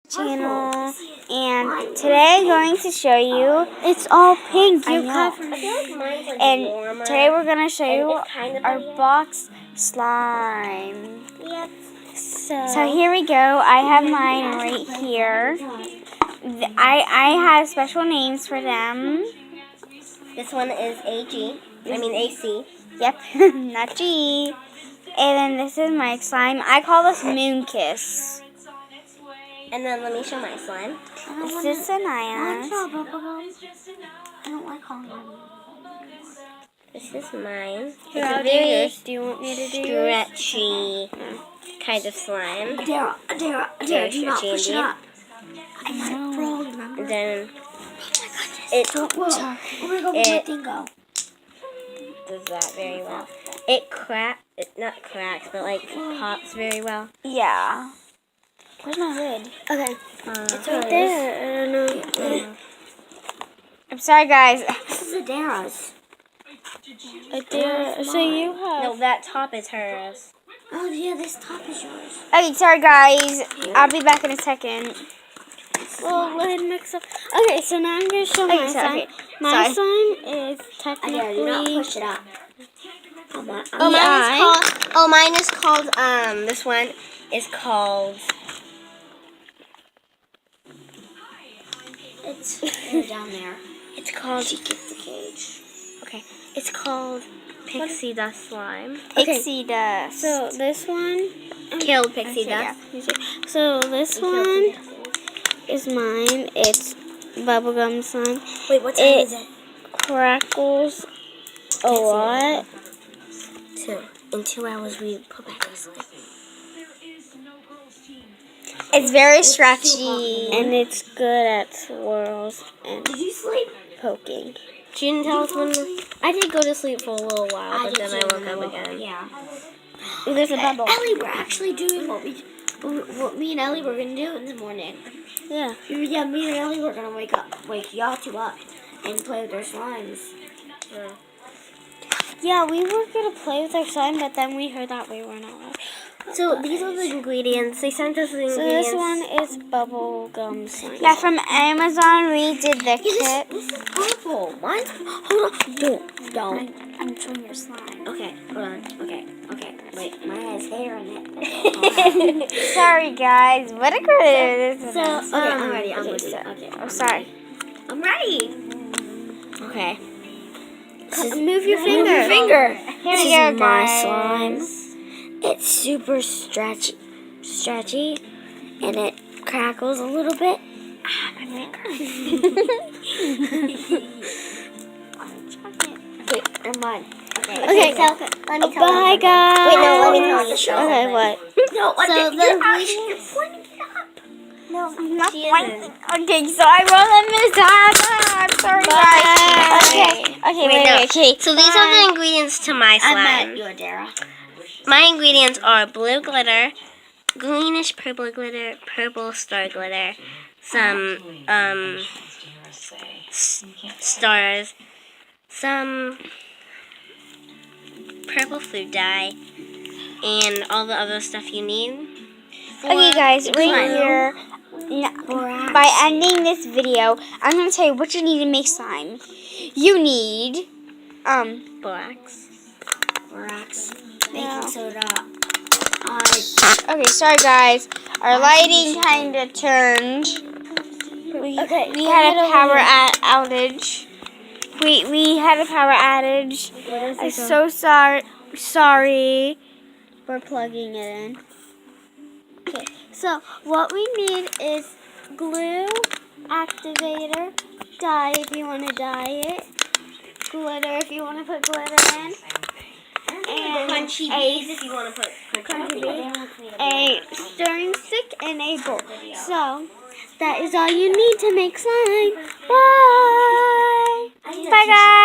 Channel, and today I'm going to show you. It's all pink. And today we're going to show you our box slime. Yep. So here we go. I have mine right here. I have special names for them. This one is AC. Yep, not G. And then this is my slime. I call this Moon Kiss. And then let me show my slime. This is Sanaya's. I don't like calling them. This is mine. Here, It's I'll a do very yours. Do you want me to do yours? stretchy kind of slime. Dara, Very do not stretchy push it indeed. up. I got it frog, remember? And then It, it oh my god, where'd my It- thing go? does that very well. It not cracks, but like pops very well. Yeah. Where's my lid? Okay. It's right there. I don't know. I'm sorry, guys. This is a Dara's. So you have. No, that top is hers. Oh yeah, this top is yours. Okay, sorry, guys. I'll be back in a second. Well, let it mix up. Okay, so now I'm going to show my Okay, slime. okay. My Sorry. slime is Again, do not technically... push it up. Yeah. Mine is called, this one is called, It's down there. it's called, She gets the cage. okay, it's called Pixie Dust Slime. Pixie dust. So this one... Killed Pixie Okay, Dust. So this one is mine. It's bubblegum slime. Wait, what time is it? Crackles a lot. 2. In 2 hours, we put back our slime. It's very stretchy. And it's good at swirls and Did you sleep? poking. She didn't tell us when. I did go to sleep for a little while, but then I woke up again. Yeah. There's a bubble. Ellie, we're actually doing what me and Ellie were gonna do in the morning. Yeah. Yeah, me and Ellie were gonna wake y'all two up and play with our slimes. Yeah, we were going to play with our slime, but then we heard that we were not allowed. So these are the ingredients. They sent us the So ingredients. this one is bubblegum slime. Yeah, from Amazon, we did the kit. This is purple. What? Hold on. Don't. I'm showing your slime. Okay, hold on. Okay. Wait, mine has hair in it. Sorry, guys. What a good. So, okay, I'm ready. I'm ready. so- Okay. Oh, sorry. I'm ready. Okay. Move your finger. Here This we is go, my guys. slime. It's super stretchy, and it crackles a little bit. Okay, I'm mine. Okay, so let me tell bye, guys. Wait, no, let me tell you. Okay, what? No, So you're the pointing it up. No, Not she one. isn't. Okay, so I wrote them as I'm sorry, guys. Okay, wait. Okay. So these are the ingredients to my slime. your Dara. My ingredients are blue glitter, greenish purple glitter, purple star glitter, some stars, some purple food dye, and all the other stuff you need. Okay, guys, right slime. here. By ending this video, I'm gonna tell you what you need to make slime. You need Borax. Baking soda. Okay, sorry guys. Our lighting kind of turned. We had a power outage. We had a power outage. I'm so sorry. We're plugging it in. Okay, so what we need is glue, activator, dye if you want to dye it, glitter if you want to put glitter in, and Crunchy bees if you want to put crunchy bees, a stirring stick, and a bowl. So that is all you need to make slime. Bye! Bye, guys.